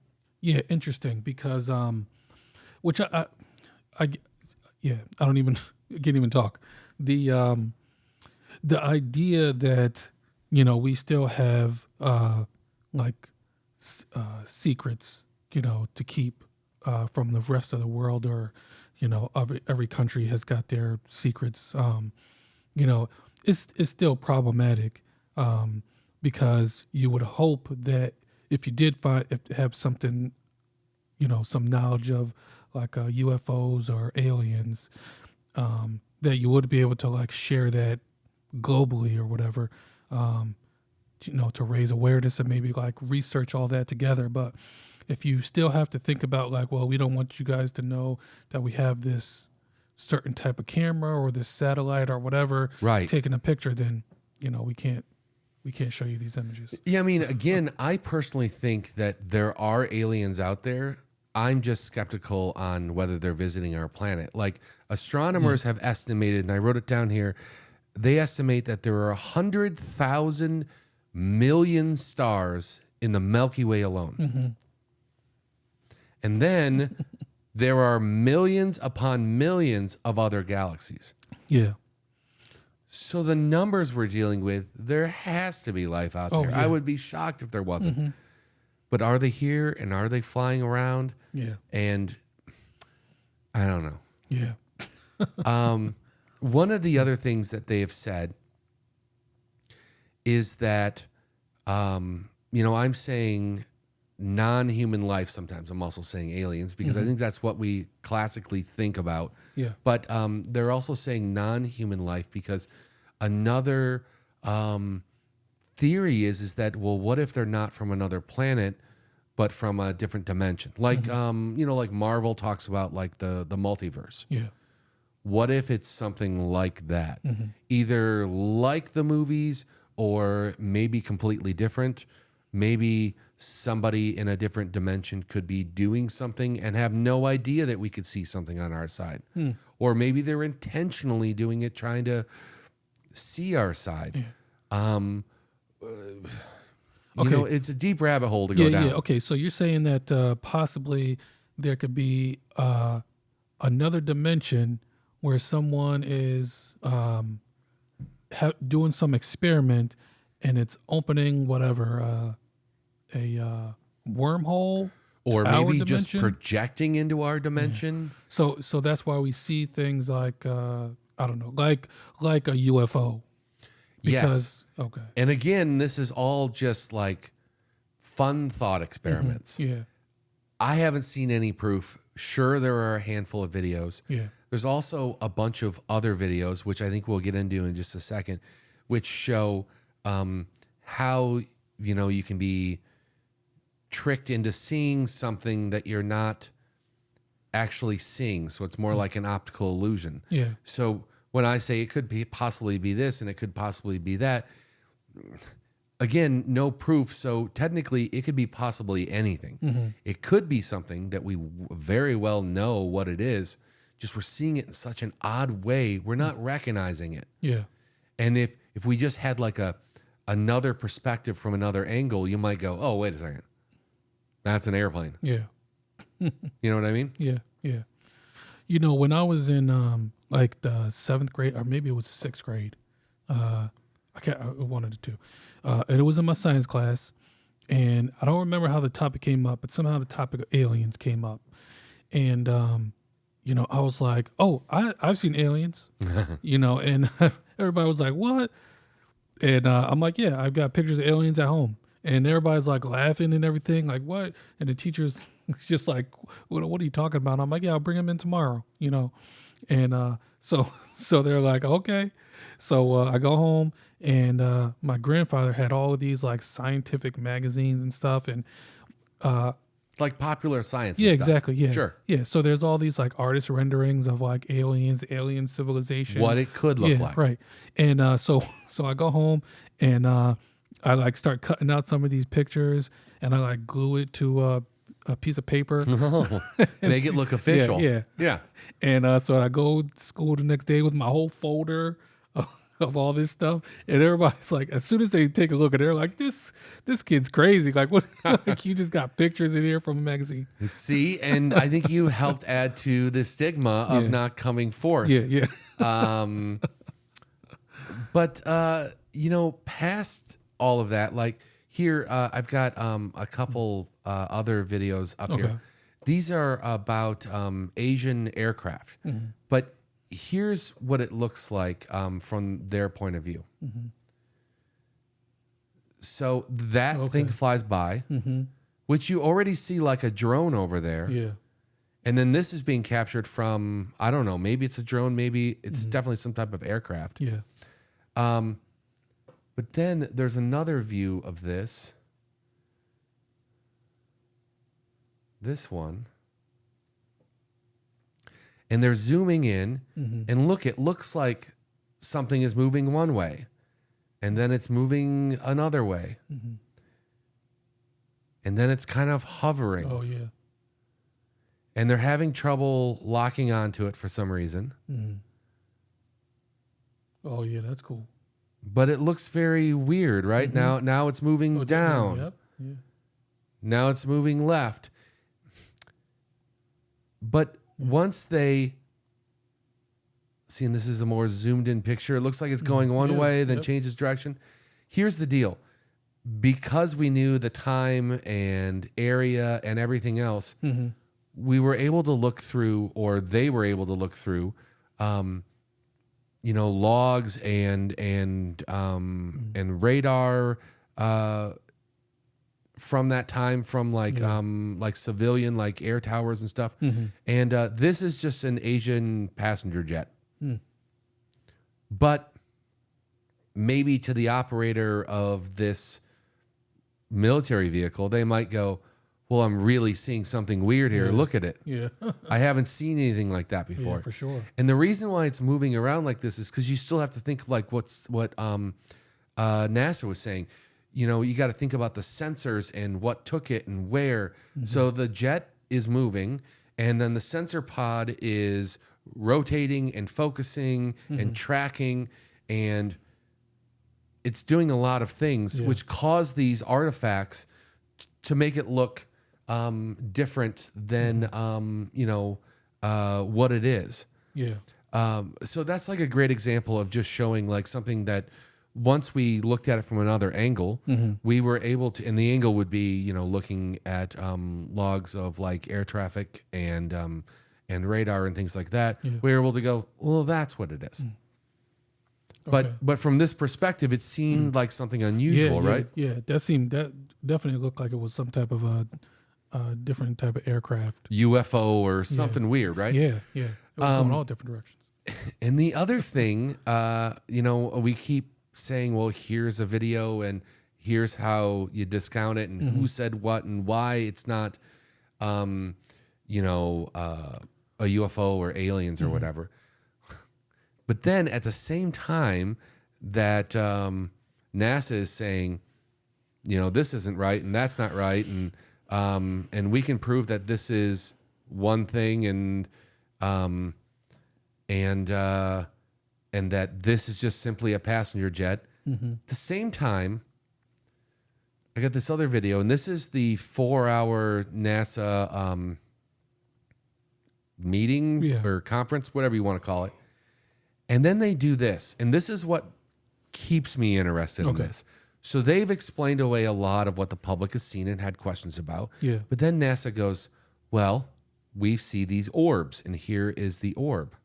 Speaker 2: Yeah, interesting, because which I don't even can't even talk. The idea that we still have secrets to keep from the rest of the world, or every country has got their secrets. It's still problematic, because you would hope that if you did have something, some knowledge of like UFOs or aliens, that you would be able to share that globally or whatever, to raise awareness and maybe research all that together. But if you still have to think about well, we don't want you guys to know that we have this certain type of camera or this satellite or whatever,
Speaker 1: right,
Speaker 2: taking a picture, then we can't show you these images.
Speaker 1: Yeah, I mean, again, I personally think that there are aliens out there. I'm just skeptical on whether they're visiting our planet. Like, astronomers have estimated, and I wrote it down here, they estimate that there are 100,000 million stars in the Milky Way alone. And then there are millions upon millions of other galaxies.
Speaker 2: Yeah.
Speaker 1: So the numbers we're dealing with, there has to be life out there.
Speaker 2: Yeah.
Speaker 1: I would be shocked if there wasn't. But are they here and are they flying around?
Speaker 2: Yeah.
Speaker 1: And I don't know.
Speaker 2: Yeah.
Speaker 1: One of the other things that they have said is that, I'm saying non-human life sometimes. I'm also saying aliens because I think that's what we classically think about.
Speaker 2: Yeah.
Speaker 1: But they're also saying non-human life because another theory is that, well, what if they're not from another planet, but from a different dimension? Like, like Marvel talks about like the multiverse.
Speaker 2: Yeah.
Speaker 1: What if it's something like that? Either like the movies or maybe completely different. Maybe somebody in a different dimension could be doing something and have no idea that we could see something on our side. Or maybe they're intentionally doing it, trying to see our side. It's a deep rabbit hole to go down.
Speaker 2: Yeah. Okay. So you're saying that possibly there could be another dimension where someone is doing some experiment and it's opening whatever a wormhole
Speaker 1: Or
Speaker 2: to our
Speaker 1: maybe just
Speaker 2: dimension?
Speaker 1: projecting into our dimension.
Speaker 2: So that's why we see things like I don't know, like a UFO.
Speaker 1: Yes.
Speaker 2: Okay.
Speaker 1: And again, this is all just like fun thought experiments.
Speaker 2: Yeah.
Speaker 1: I haven't seen any proof. Sure, there are a handful of videos.
Speaker 2: Yeah.
Speaker 1: There's also a bunch of other videos, which I think we'll get into in just a second, which show how, you can be tricked into seeing something that you're not actually seeing. So it's more like an optical illusion.
Speaker 2: Yeah.
Speaker 1: So when I say it could be possibly be this and it could possibly be that, again, no proof. So technically it could be possibly anything. It could be something that we very well know what it is. Just we're seeing it in such an odd way. We're not recognizing it.
Speaker 2: Yeah.
Speaker 1: And if we just had like another perspective from another angle, you might go, oh, wait a second. That's an airplane.
Speaker 2: Yeah.
Speaker 1: You know what I mean?
Speaker 2: Yeah. Yeah. When I was in like the 7th grade, or maybe it was 6th grade, I one of the two, and it was in my science class, and I don't remember how the topic came up, but somehow the topic of aliens came up, and I was like, oh, I've seen aliens, and everybody was like, what? And I'm like, yeah, I've got pictures of aliens at home. And everybody's like laughing and everything, like, what? And the teacher's just like, what are you talking about? I'm like, yeah, I'll bring them in tomorrow, And so they're like, okay. So I go home, and my grandfather had all of these like scientific magazines and stuff. And
Speaker 1: Like popular science.
Speaker 2: yeah,
Speaker 1: and stuff.
Speaker 2: exactly. Yeah.
Speaker 1: Sure.
Speaker 2: Yeah. So there's all these like artist renderings of like aliens, alien civilization.
Speaker 1: What it could look like.
Speaker 2: Right. And so I go home, and I like start cutting out some of these pictures, and I like glue it to a piece of paper.
Speaker 1: Make it look official.
Speaker 2: Yeah.
Speaker 1: Yeah.
Speaker 2: And so I go to school the next day with my whole folder of all this stuff, and everybody's like, as soon as they take a look at it, they're like, this kid's crazy. Like, what? Like, you just got pictures in here from a magazine.
Speaker 1: See, and I think you helped add to the stigma of not coming forth.
Speaker 2: Yeah. Yeah.
Speaker 1: But past all of that, like here, I've got a couple other videos up
Speaker 2: Okay.
Speaker 1: here. These are about Asian aircraft, but here's what it looks like from their point of view. So that thing flies by, which you already see like a drone over there.
Speaker 2: Yeah.
Speaker 1: And then this is being captured from, I don't know, maybe it's a drone, maybe it's definitely some type of aircraft.
Speaker 2: Yeah.
Speaker 1: But then there's another view of this. This one. And they're zooming in, and look, it looks like something is moving one way, and then it's moving another way. And then it's kind of hovering.
Speaker 2: Oh yeah.
Speaker 1: And they're having trouble locking onto it for some reason.
Speaker 2: Oh yeah, that's cool.
Speaker 1: But it looks very weird, right? Now it's moving down.
Speaker 2: Yep. Yeah.
Speaker 1: Now it's moving left. But once they see, and this is a more zoomed in picture, it looks like it's going one way, then changes direction. Here's the deal. because we knew the time and area and everything else, we were able to look through, or they were able to look through, logs and radar from that time, from like civilian, like air towers and stuff. And this is just an Asian passenger jet. But maybe to the operator of this military vehicle, they might go, well, I'm really seeing something weird here. Look at it.
Speaker 2: Yeah.
Speaker 1: I haven't seen anything like that before.
Speaker 2: Yeah, for sure.
Speaker 1: And the reason why it's moving around like this is because you still have to think of like what NASA was saying. You got to think about the sensors and what took it and where. So the jet is moving, and then the sensor pod is rotating and focusing and tracking, and it's doing a lot of things, which cause these artifacts to make it look different than what it is.
Speaker 2: Yeah.
Speaker 1: So that's like a great example of just showing like something that once we looked at it from another angle, we were able to, and the angle would be, looking at logs of like air traffic and radar and things like that. We were able to go, well, that's what it is. But from this perspective, it seemed like something unusual, right?
Speaker 2: Yeah, that definitely looked like it was some type of a different type of aircraft.
Speaker 1: UFO or something weird, right?
Speaker 2: Yeah. It was going all different directions.
Speaker 1: And the other thing, we keep saying, well, here's a video and here's how you discount it and who said what and why it's not, a UFO or aliens or whatever. But then at the same time that NASA is saying, this isn't right and that's not right, and we can prove that this is one thing and that this is just simply a passenger jet. At the same time, I got this other video, and this is the 4-hour NASA meeting or conference, whatever you want to call it. And then they do this, and this is what keeps me interested in this. So they've explained away a lot of what the public has seen and had questions about.
Speaker 2: Yeah.
Speaker 1: But then NASA goes, well, we see these orbs, and here is the orb.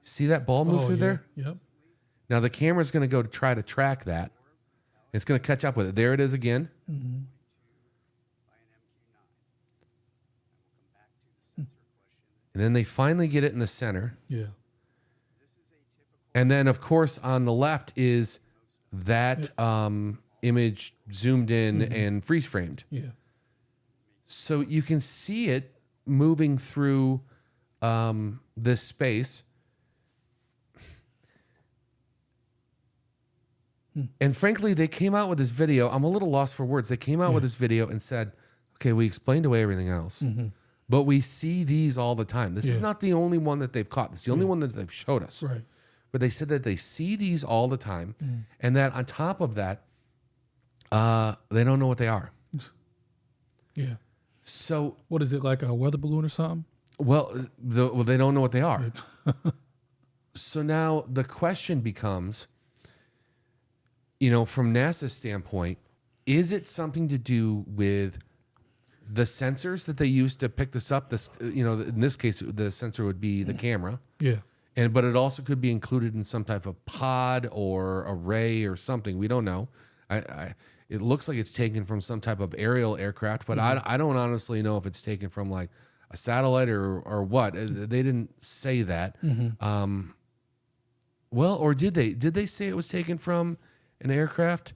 Speaker 1: See that ball move through there?
Speaker 2: Yep.
Speaker 1: Now the camera's going to go to try to track that. It's going to catch up with it. There it is again. And then they finally get it in the center.
Speaker 2: Yeah.
Speaker 1: And then, of course, on the left is that image zoomed in and freeze framed.
Speaker 2: Yeah.
Speaker 1: So you can see it moving through this space. And frankly, they came out with this video. I'm a little lost for words. They came out with this video and said, okay, we explained away everything else. But we see these all the time. This is not the only one that they've caught. It's the only one that they've showed us.
Speaker 2: Right.
Speaker 1: But they said that they see these all the time, and that on top of that, they don't know what they are.
Speaker 2: Yeah.
Speaker 1: So
Speaker 2: What is it, like a weather balloon or something?
Speaker 1: well, they don't know what they are. So now the question becomes, from NASA's standpoint, is it something to do with the sensors that they use to pick this up? This, in this case, the sensor would be the camera.
Speaker 2: Yeah.
Speaker 1: But it also could be included in some type of pod or array or something. We don't know. It looks like it's taken from some type of aerial aircraft, but I don't honestly know if it's taken from like a satellite or what. They didn't say that. Well, or did they? Did they say it was taken from an aircraft?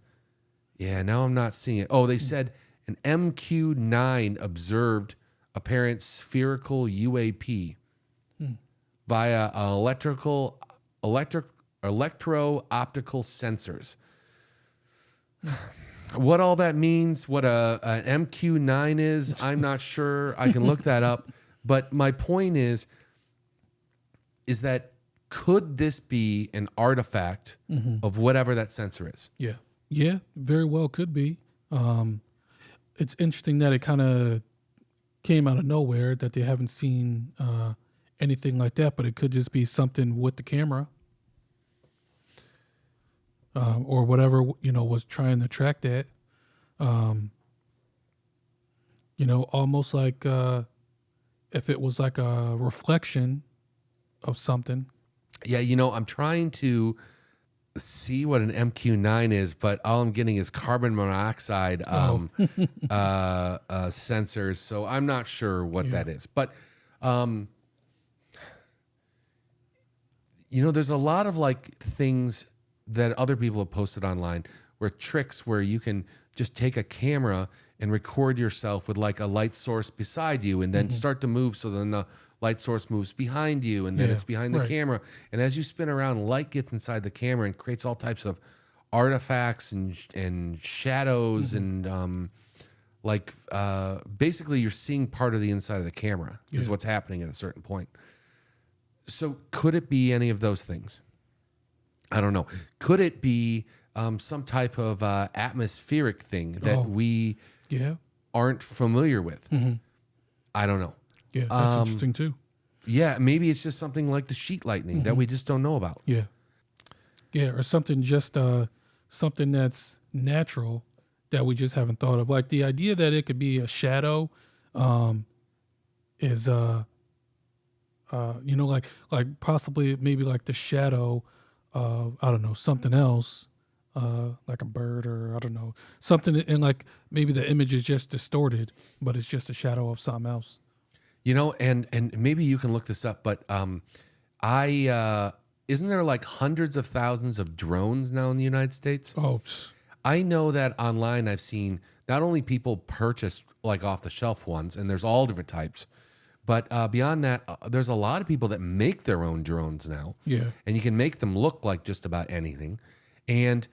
Speaker 1: Yeah, now I'm not seeing it. Oh, they said an MQ-9 observed apparent spherical UAP via electro-optical sensors. What all that means, what an MQ-9 is, I'm not sure. I can look that up. But my point is that could this be an artifact of whatever that sensor is?
Speaker 2: Yeah. Yeah, very well could be. It's interesting that it kind of came out of nowhere, that they haven't seen anything like that, but it could just be something with the camera, or whatever, was trying to track that. Almost like if it was like a reflection of something.
Speaker 1: Yeah, I'm trying to see what an MQ9 is, but all I'm getting is carbon monoxide sensors, so I'm not sure what that is. But there's a lot of like things that other people have posted online where tricks where you can just take a camera and record yourself with like a light source beside you and then start to move, so then the light source moves behind you and then it's behind the camera, and as you spin around, light gets inside the camera and creates all types of artifacts and shadows and basically you're seeing part of the inside of the camera is what's happening at a certain point. So could it be any of those things? I don't know. Could it be some type of atmospheric thing that we aren't familiar with? I don't know.
Speaker 2: Yeah, that's interesting too.
Speaker 1: Yeah, maybe it's just something like the sheet lightning that we just don't know about.
Speaker 2: Yeah, or something just something that's natural that we just haven't thought of. Like the idea that it could be a shadow is like possibly maybe like the shadow of, I don't know, something else, like a bird or I don't know, something, and like maybe the image is just distorted, but it's just a shadow of something else.
Speaker 1: And maybe you can look this up, but isn't there like hundreds of thousands of drones now in the United States?
Speaker 2: Oh,
Speaker 1: I know that online I've seen not only people purchase like off the shelf ones, and there's all different types, but beyond that, there's a lot of people that make their own drones now.
Speaker 2: Yeah.
Speaker 1: And you can make them look like just about anything. And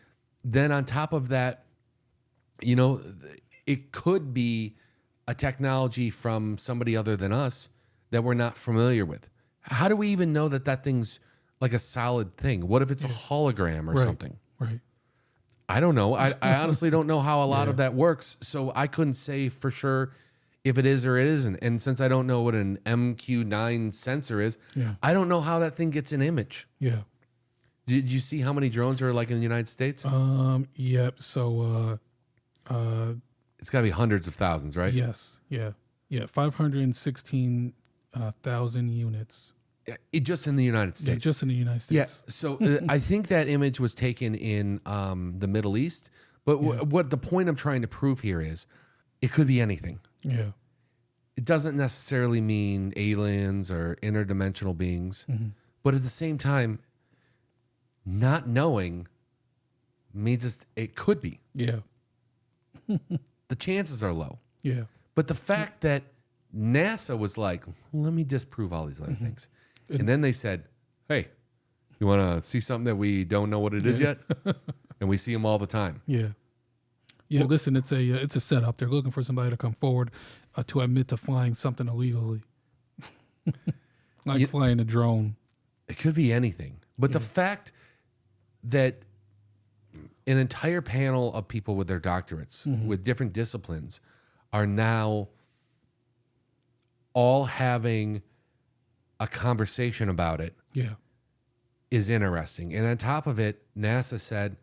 Speaker 1: then on top of that, it could be a technology from somebody other than us that we're not familiar with. How do we even know that that thing's like a solid thing? What if it's a hologram or something?
Speaker 2: Right.
Speaker 1: I don't know. I honestly don't know how a lot of that works. So I couldn't say for sure if it is or it isn't. And since I don't know what an MQ9 sensor is, I don't know how that thing gets an image.
Speaker 2: Yeah.
Speaker 1: Did you see how many drones are like in the United States?
Speaker 2: Yep. So,
Speaker 1: it's got to be hundreds of thousands, right?
Speaker 2: Yes. Yeah. 516,000 units.
Speaker 1: Just in the United States.
Speaker 2: Yeah, just in the United States.
Speaker 1: Yeah. So I think that image was taken in the Middle East. But what the point I'm trying to prove here is it could be anything.
Speaker 2: Yeah.
Speaker 1: It doesn't necessarily mean aliens or interdimensional beings. But at the same time, not knowing means it could be.
Speaker 2: Yeah.
Speaker 1: The chances are low.
Speaker 2: Yeah.
Speaker 1: But the fact that NASA was like, let me disprove all these other things. And then they said, hey, you want to see something that we don't know what it is yet? And we see them all the time.
Speaker 2: Yeah. Yeah, well, listen, it's a setup. They're looking for somebody to come forward to admit to flying something illegally. Like flying a drone.
Speaker 1: It could be anything. But the fact that an entire panel of people with their doctorates with different disciplines are now all having a conversation about it is interesting. And on top of it, NASA said,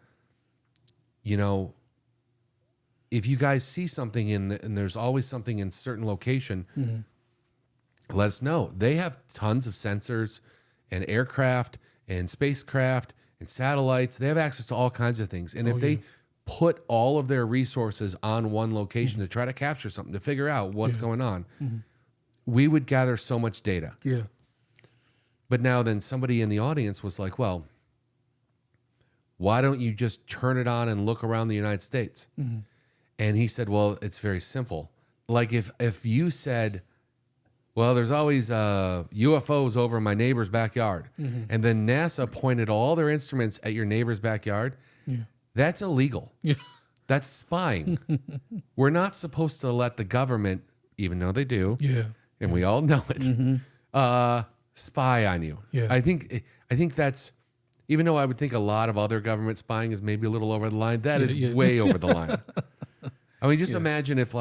Speaker 1: if you guys see something and there's always something in a certain location, let us know. They have tons of sensors and aircraft and spacecraft and satellites. They have access to all kinds of things. And if they put all of their resources on one location to try to capture something, to figure out what's going on, we would gather so much data.
Speaker 2: Yeah.
Speaker 1: But now then somebody in the audience was like, well, why don't you just turn it on and look around the United States? And he said, well, it's very simple. Like if you said, well, there's always UFOs over in my neighbor's backyard. And then NASA pointed all their instruments at your neighbor's backyard. That's illegal. That's spying. We're not supposed to let the government, even though they do, and we all know it, spy on you. I think that's, even though I would think a lot of other government spying is maybe a little over the line, that is way over the line. I mean, just imagine if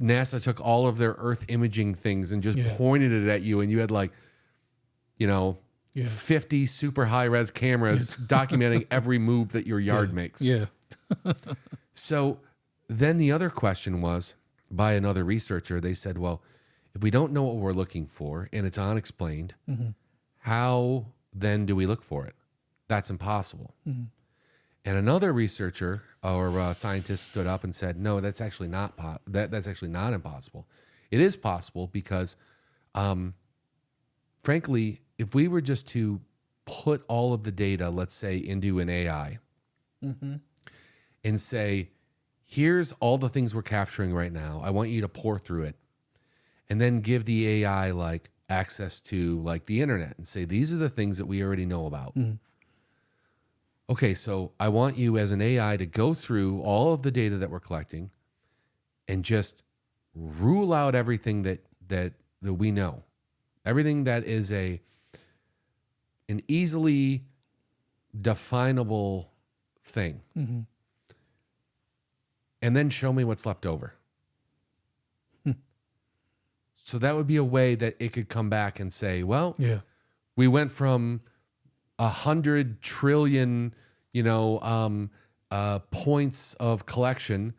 Speaker 1: NASA took all of their Earth imaging things and just pointed it at you, and you had like
Speaker 2: Yeah.
Speaker 1: 50 super high res cameras documenting every move that your yard makes.
Speaker 2: Yeah.
Speaker 1: So then the other question was by another researcher. They said, well, if we don't know what we're looking for and it's unexplained, how then do we look for it? That's impossible. And another researcher or scientist stood up and said, no, that's actually not that's actually not impossible. It is possible because, frankly, if we were just to put all of the data, let's say, into an AI and say, here's all the things we're capturing right now. I want you to pour through it. And then give the AI like access to like the internet and say, these are the things that we already know about. Okay, so I want you as an AI to go through all of the data that we're collecting and just rule out everything that we know. Everything that is an easily definable thing. And then show me what's left over. So that would be a way that it could come back and say, well, we went from 100 trillion, points of collection,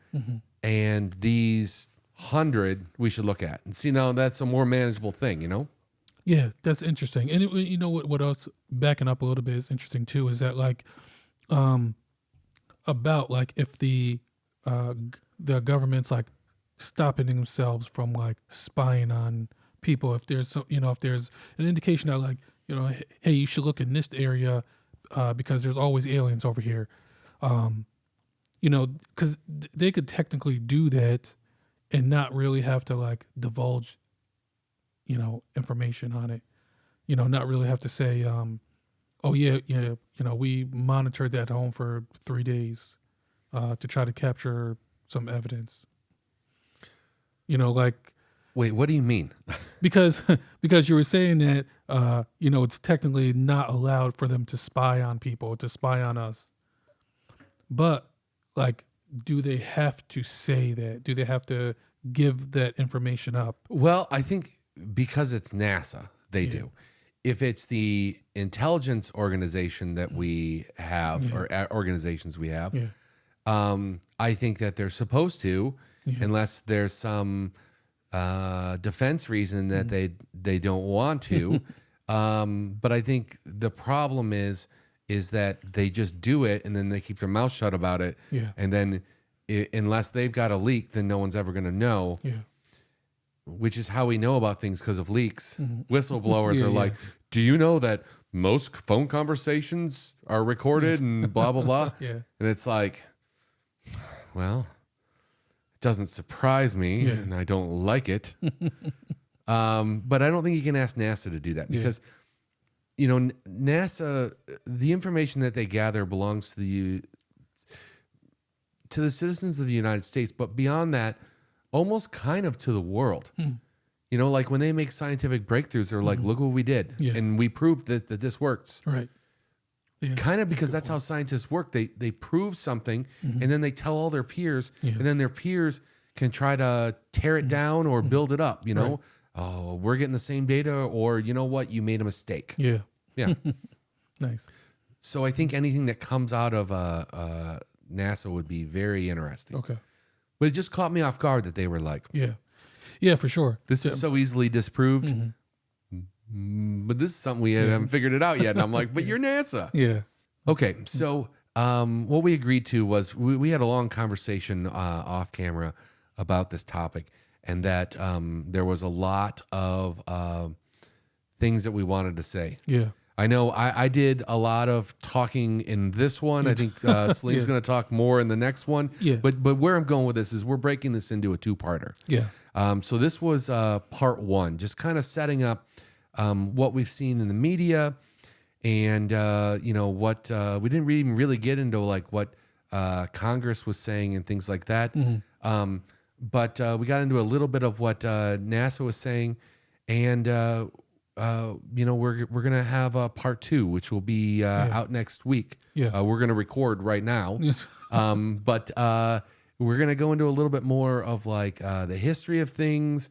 Speaker 1: and these 100 we should look at and see. Now that's a more manageable thing,
Speaker 2: Yeah, that's interesting. And you know what else, backing up a little bit, is interesting too, is that like about like if the government's like stopping themselves from like spying on people, if there's some, if there's an indication that like, hey, you should look in this area because there's always aliens over here, because they could technically do that and not really have to like divulge information on it, not really have to say oh yeah, we monitored that home for 3 days to try to capture some evidence. Like,
Speaker 1: wait, what do you mean?
Speaker 2: because you were saying that it's technically not allowed for them to spy on people, to spy on us. But like, do they have to say that? Do they have to give that information up?
Speaker 1: Well, I think because it's NASA, they do. If it's the intelligence organization that we have or organizations we have, I think that they're supposed to, unless there's some defense reason that they don't want to. But I think the problem is that they just do it and then they keep their mouth shut about it. And then unless they've got a leak, then no one's ever going to know. Which is how we know about things, because of leaks. Whistleblowers are like, do you know that most phone conversations are recorded and blah, blah, blah. And it's like, well, it doesn't surprise me and I don't like it. But I don't think you can ask NASA to do that because, NASA, the information that they gather belongs to the citizens of the United States. But beyond that, almost kind of to the world. Like when they make scientific breakthroughs, they're like, look what we did. And we proved that this works.
Speaker 2: Right.
Speaker 1: Kind of because that's how scientists work. They prove something and then they tell all their peers and then their peers can try to tear it down or build it up,
Speaker 2: Right.
Speaker 1: Oh, we're getting the same data, or you know what? You made a mistake.
Speaker 2: Yeah.
Speaker 1: Nice. So I think anything that comes out of NASA would be very interesting.
Speaker 2: Okay.
Speaker 1: But it just caught me off guard that they were like,
Speaker 2: yeah, for sure.
Speaker 1: This is so easily disproved. But this is something we haven't figured it out yet. And I'm like, but you're NASA.
Speaker 2: Yeah.
Speaker 1: Okay. So what we agreed to was we had a long conversation off camera about this topic, and that there was a lot of things that we wanted to say.
Speaker 2: Yeah.
Speaker 1: I know I did a lot of talking in this one. I think Salim's going to talk more in the next one.
Speaker 2: Yeah.
Speaker 1: But where I'm going with this is we're breaking this into a two-parter.
Speaker 2: Yeah.
Speaker 1: So this was part one, just kind of setting up what we've seen in the media, and what we didn't even really get into, like what Congress was saying and things like that. But we got into a little bit of what NASA was saying, and we're gonna have a part two, which will be out next week. We're gonna record right now, but we're gonna go into a little bit more of like the history of things,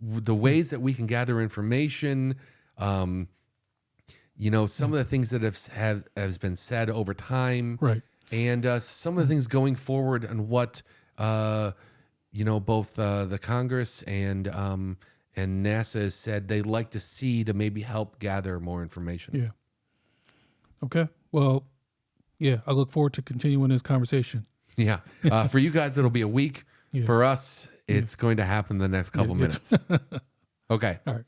Speaker 1: the ways that we can gather information, you know, some of the things that has been said over time,
Speaker 2: Right.
Speaker 1: and some of the things going forward, and what you know, both the Congress and NASA has said they'd like to see to maybe help gather more information.
Speaker 2: Yeah. Okay. Well, yeah, I look forward to continuing this conversation.
Speaker 1: Yeah. For you guys, it'll be a week.
Speaker 2: Yeah.
Speaker 1: For us, it's going to happen the next couple minutes. Okay.
Speaker 2: All right.